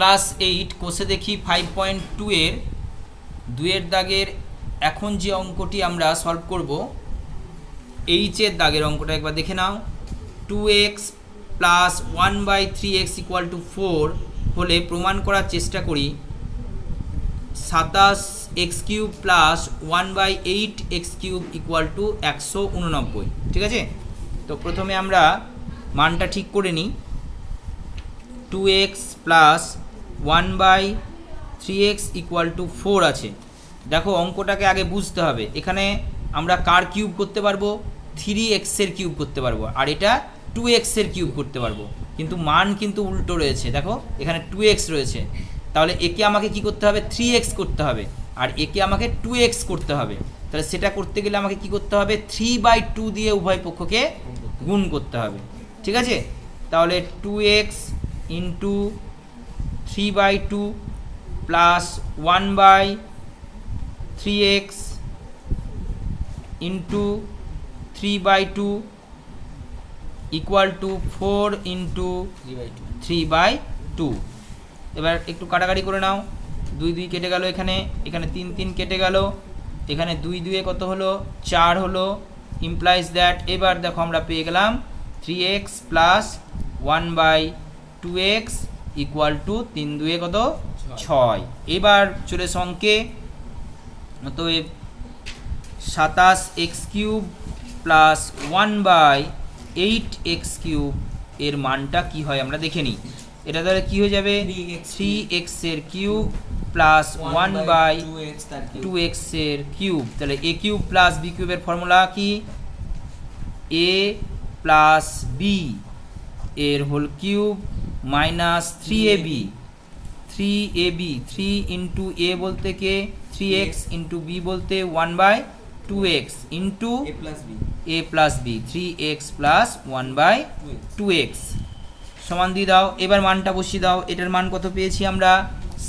Class 8 কোষে দেখি 5.2 এর 2 দাগের এখন যে অঙ্কটি আমরা সলভ করব এইচ এর দাগের অঙ্কটা একবার দেখে নাও। 2x plus 1/3x equal to 4 হলে প্রমাণ করার চেষ্টা করি 27x³ plus 1/8x³ equal to 189। ঠিক আছে, তো প্রথমে আমরা মানটা ঠিক করে নিই। 2x plus 1/3x equal to 4 আছে। দেখো অঙ্কটাকে আগে বুঝতে হবে, এখানে আমরা কার কিউব করতে পারবো, 3x এর কিউব করতে পারবো, আর এটা 2x এর কিউব করতে পারবো, কিন্তু মান কিন্তু উল্টো রয়েছে। দেখো এখানে 2x রয়েছে, তাহলে একে আমাকে কি করতে হবে, 3x করতে হবে, আর একে আমাকে 2x করতে হবে। তাহলে সেটা করতে গেলে আমাকে কি করতে হবে, 3/2 দিয়ে উভয় পক্ষকে গুণ করতে হবে। ঠিক আছে, তাহলে 2x into 3/2 plus 1/3x into 3/2 equal to 4 into 3/2। এবার একটু কাটাকাটি করে নাও, 2 2 কেটে গেল, এখানে 3 3 কেটে গেল, এখানে 2 2 কত হলো, 4 হলো, ইমপ্লাইজ দ্যাট এবার দেখো আমরা পেয়ে গেলাম 3x plus 1/2x equal to 3 2 কত 6। এবার চলে অঙ্কে, তো 27x³ প্লাস 1/8x³ এর মানটা কি হয় আমরা দেখে নিই। এটা তাহলে কি হয়ে যাবে, 3x এর কিউব প্লাস 1/2x এর কিউব। তাহলে a কিউব প্লাস b কিউবের ফর্মুলা কি, a প্লাস b এর whole cube minus 3ab 3 into a বলতে কে 3x ইন্টু b বলতে 1/2x into a plus b 3x plus 1/2x সমান দিয়ে দাও। এবার মানটা বসিয়ে দাও, এটার মান কত পেয়েছি আমরা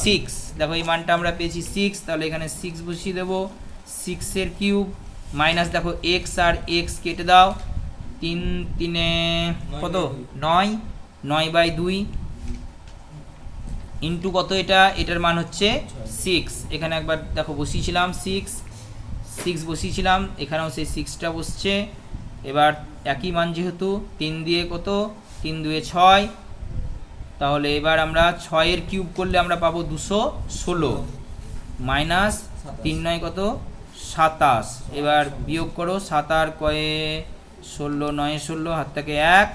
6। দেখো এই মানটা আমরা পেয়েছি 6, তাহলে এখানে 6 বসিয়ে দেবো, 6 এর কিউব মাইনাস দেখো x আর x কেটে দাও, 3 3 কত 9 9/2 ইন্টু কত, এটার মান হচ্ছে 6। এখানে একবার দেখো বসিয়েছিলাম 6 বসিয়েছিলাম, এখানেও সেই 6টা বসছে। এবার একই মান যেহেতু 3 দিয়ে কত 3 2 6, তাহলে এবার আমরা 6 এর কিউব করলে আমরা পাবো 216 মাইনাস 3 9 কত 27। এবার বিয়োগ করো, 7 আর কয়ে 16 9 16 হাত থেকে 1,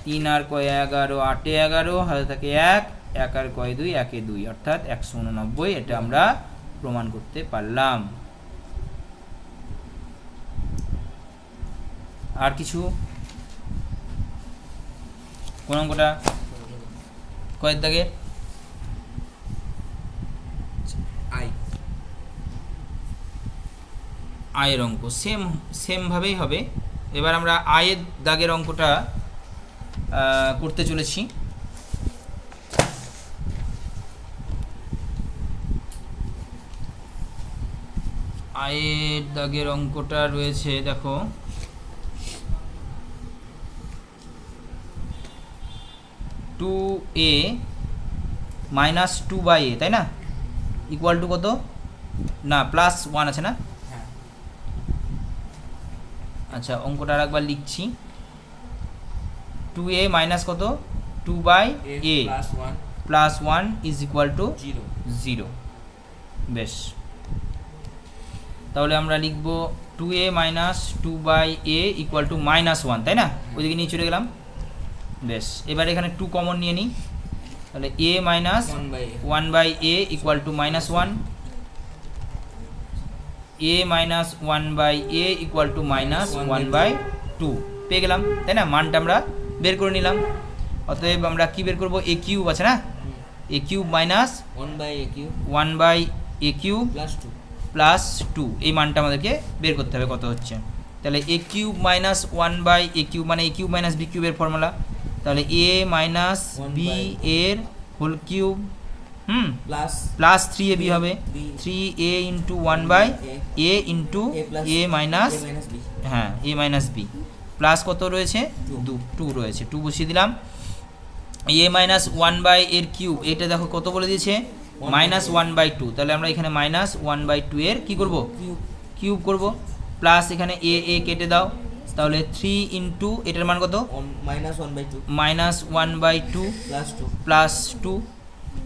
3 আর কয়ে 11 8 11 হাত থেকে 1 1 আর কয়ে 2 1 2, অর্থাৎ 189। এটা আমরা প্রমাণ করতে পারলাম। আর কিছু কোন অঙ্কটা কয়ের দাগে আয়ের অঙ্ক সেম ভাবেই হবে। এবার আমরা আয়ের দাগের অঙ্কটা করতে চলেছি। আয়ের দাগের অঙ্কটা রয়েছে, দেখো 2a মাইনাস 2/a, তাই না, ইকুয়াল টু কত না প্লাস 1 আছে না। আচ্ছা অঙ্কটা আর একবার লিখছি, 2a মাইনাস কত 2/a plus 1 is equal to 0। বেশ, তাহলে আমরা লিখব 2a minus 2/a equal to -1, তাই না, ওইদিকে নিয়ে চলে গেলাম। বেশ, এবার এখানে 2 কমন নিয়ে নিই, তাহলে a minus 1/a equal to -1, a minus 1/a equal to -1/2 পেয়ে গেলাম, তাই না, মানটা আমরা বের করে নিলাম। অতএব আমরা কি বের করব, a কিউব আছে না, a cube minus 1/a cube plus 2, এই মানটা আমাদেরকে বের করতে হবে কত হচ্ছে। তাহলে a cube minus 1/a cube মানে a কিউব মাইনাস b কিউবের ফর্মুলা, তাহলে a মাইনাস b এর হোল কিউব প্লাস 3ab হবে, 3a into 1/a into a minus হ্যাঁ a মাইনাস b প্লাস কত রয়েছে 2 রয়েছে, 2 বসিয়ে দিলাম। এ মাইনাস ওয়ান বাই এর কিউব, এটা দেখো কত বলে দিয়েছে মাইনাস ওয়ান বাই টু, তাহলে আমরা এখানে মাইনাস ওয়ান বাই টু এর কী করবো কিউব করব, প্লাস এখানে এ কেটে দাও, তাহলে 3 ইন্টু এটার মান কত minus one by two plus two.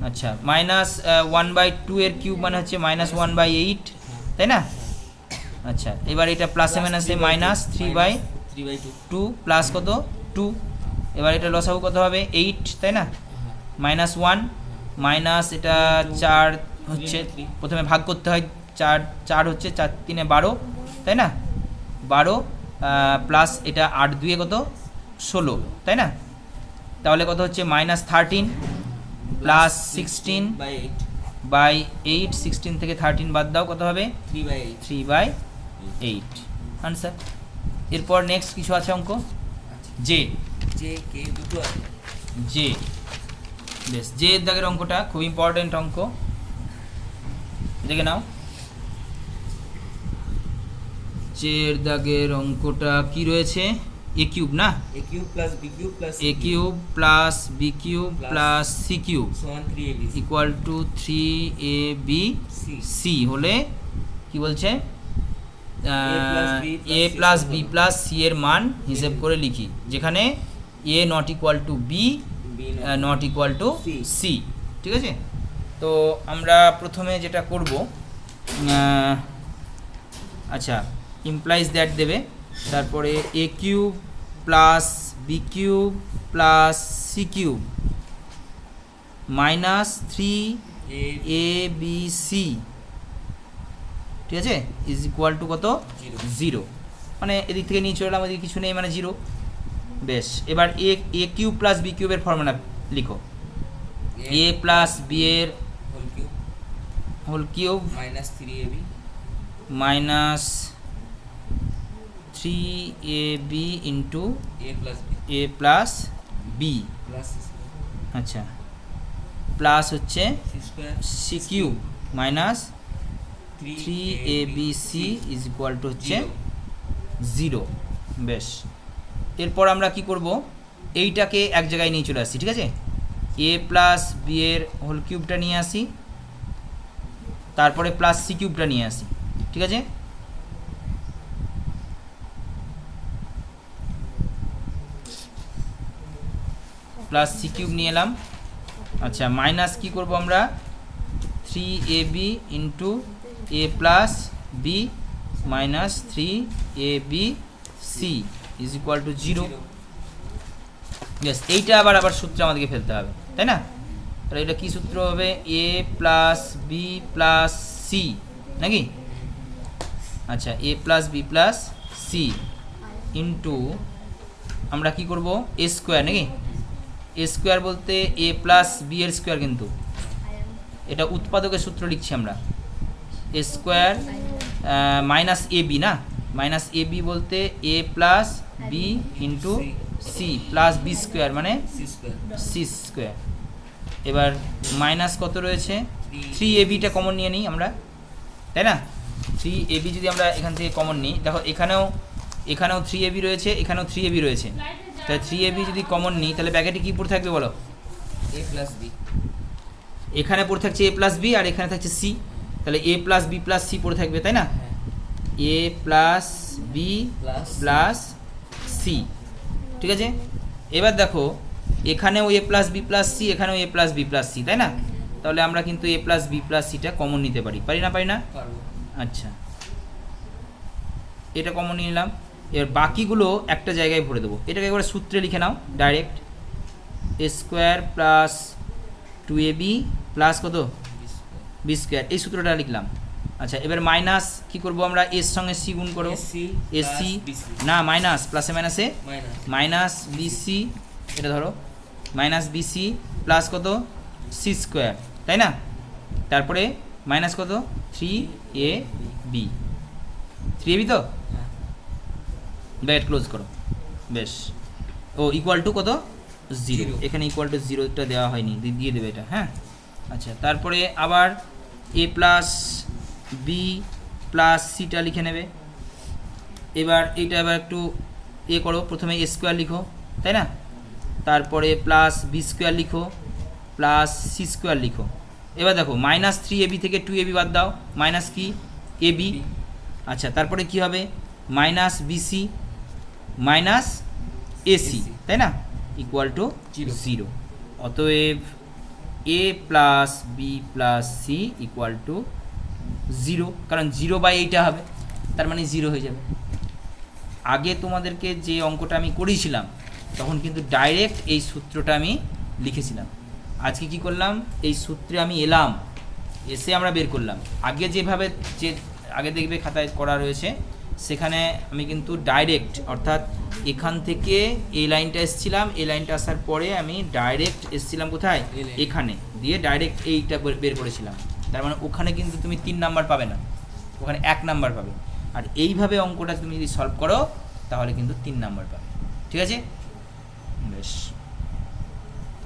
আচ্ছা মাইনাস ওয়ান বাই টু এর কিউব মানে হচ্ছে মাইনাস ওয়ান বাই এইট, তাই না? আচ্ছা এবার এটা প্লাসে মাইনাসে minus three by two plus কত টু, এবার এটা লসাগু কত হবে 8, তাই না? মাইনাস ওয়ান মাইনাস এটা 4 হচ্ছে, প্রথমে ভাগ করতে হয়, 4 হচ্ছে 4 3 12, তাই না? 12 প্লাস এটা 8 2 কত 16, তাই না? তাহলে কত হচ্ছে মাইনাস 13 প্লাস 16 বাই 8, 16 থেকে 13 বাদ দাও, কত হবে 3/8 আনসার। এরপর নেক্সট কিছু আছে অঙ্ক, জে বেশ, জে এর দাগের অঙ্কটা খুব ইম্পর্টেন্ট অঙ্ক, দেখে নাও। জে এর দাগের অঙ্কটা কি রয়েছে, এ কিউব না, a cube plus b cube plus c cube equal to 3abc হলে কি বলছে, a plus B plus c এর মান হিসেব করে লিখি, যেখানে a not equal to b not equal to c. ঠিক আছে, তো আমরা প্রথমে যেটা করব, আচ্ছা ইমপ্লাইজ দ্যাট দেবে, তারপরে a cube plus b cube plus c cube minus 3abc, ঠিক আছে, ইজ ইকুয়াল টু কত 0, মানে এদিক থেকে নিয়ে চলে এলাম, এদিকে কিছু নেই মানে 0। বেশ, এবার এ কিউব প্লাস বি কিউবের ফর্মুলা লিখো, এ প্লাস বি এর whole cube minus 3ab into এ প্লাস বি, আচ্ছা প্লাস হচ্ছে c cube minus 3abc is equal to হচ্ছে 0। বেশ, এরপর আমরা কি করব, এইটাকে এক জায়গায় নিয়ে চলে আসছি, ঠিক আছে, এ প্লাস বি এর হোল কিউবটা নিয়ে আসি, তারপরে প্লাস সি কিউবটা নিয়ে আসি, ঠিক আছে। প্লাস সি কিউব নিয়ে এলাম, আচ্ছা মাইনাস কি করব আমরা 3ab into A plus B minus 3abc is equal to 0। Yes, এইটা আবার সূত্রে আমাদেরকে ফেলতে হবে, তাই না? তাহলে এটা কী সূত্র হবে, a plus B plus c নাকি, আচ্ছা a plus B plus c into আমরা কি করব এ স্কোয়ার নাকি, এ স্কোয়ার বলতে এ প্লাস বি এর স্কোয়ার, কিন্তু এটা উৎপাদকের সূত্র লিখছি আমরা, a square minus a b না, মাইনাস এ বি বলতে a plus b into c plus b square মানে সি স্কোয়ার। এবার মাইনাস কত রয়েছে 3abটা কমন নিয়ে নিই আমরা, তাই না? 3ab যদি আমরা এখান থেকে কমন নিই, দেখো এখানেও 3ab রয়েছে, এখানেও 3ab রয়েছে, তাই 3ab যদি কমন নিই তাহলে ব্যাকেটে কী পড়ে থাকবে বলো, এ প্লাস বি, এখানে পড়ে থাকছে এ প্লাস বি আর এখানে থাকছে সি, তাহলে এ প্লাস বি প্লাস সি পড়ে থাকবে, তাই না? এ প্লাস বি প্লাস সি, ঠিক আছে। এবার দেখো এখানেও এ প্লাস বি প্লাস সি, এখানেও এ প্লাস বি প্লাস সি, তাই না? তাহলে আমরা কিন্তু এ প্লাস বি প্লাস সিটা কমন নিতে পারি, পারি না? আচ্ছা এটা কমন নিয়ে নিলাম, এবার বাকিগুলো একটা জায়গায় ভরে দেবো, এটাকে একবারে সূত্রে লিখে নাও ডাইরেক্ট, এ স্কোয়ার প্লাস 2ab প্লাস কত বি স্কোয়ার, এই সূত্রটা লিখলাম। আচ্ছা এবার মাইনাস কি করব আমরা, এর সঙ্গে সি গুণ করো, এসি না মাইনাস প্লাসে মাইনাসে মাইনাস বিসি, এটা ধরো মাইনাস বিসি প্লাস কত সি স্কোয়ার, তাই না? তারপরে মাইনাস কত 3ab, 3ab তো ব্র্যাকেট ক্লোজ করো। বেশ, ও ইকুয়াল টু কত 0, এখানে ইকুয়াল টু 0টা দেওয়া হয়নি, দিয়ে দেবে এটা, হ্যাঁ। আচ্ছা তারপরে আবার এ প্লাস বি প্লাস সিটা লিখে নেবে, এবার এটা আবার একটু করো, প্রথমে এ স্কোয়ার লিখো, তাই না? তারপরে প্লাস বি স্কোয়ার লিখো, প্লাস সি স্কোয়ার লিখো। এবার দেখো -3ab থেকে 2ab বাদ দাও, মাইনাস কি ab। আচ্ছা তারপরে কি হবে -bc মাইনাস এসি, তাই না, ইকুয়াল টু 0। অতএব a plus B plus C equal to 0, কারণ 0/এইটা হবে, তার মানে 0 হয়ে যাবে। আগে তোমাদেরকে যে অঙ্কটা আমি করেছিলাম তখন কিন্তু ডাইরেক্ট এই সূত্রটা আমি লিখেছিলাম। আজকে কি করলাম, এই সূত্রে আমি এলাম, এসে আমরা বের করলাম। আগে যেভাবে যে আগে দেখবে খাতায় করা রয়েছে সেখানে আমি কিন্তু ডাইরেক্ট, অর্থাৎ এখান থেকে এই লাইনটা এসেছিলাম, এই লাইনটা আসার পরে আমি ডাইরেক্ট এসেছিলাম কোথায়, এখানে দিয়ে ডাইরেক্ট এইটা বের করেছিলাম। তার মানে ওখানে কিন্তু তুমি 3 নাম্বার পাবে না, ওখানে 1 নাম্বার পাবে। আর এইভাবে অঙ্কটা তুমি যদি সলভ করো তাহলে কিন্তু 3 নাম্বার পাবে। ঠিক আছে, বেশ।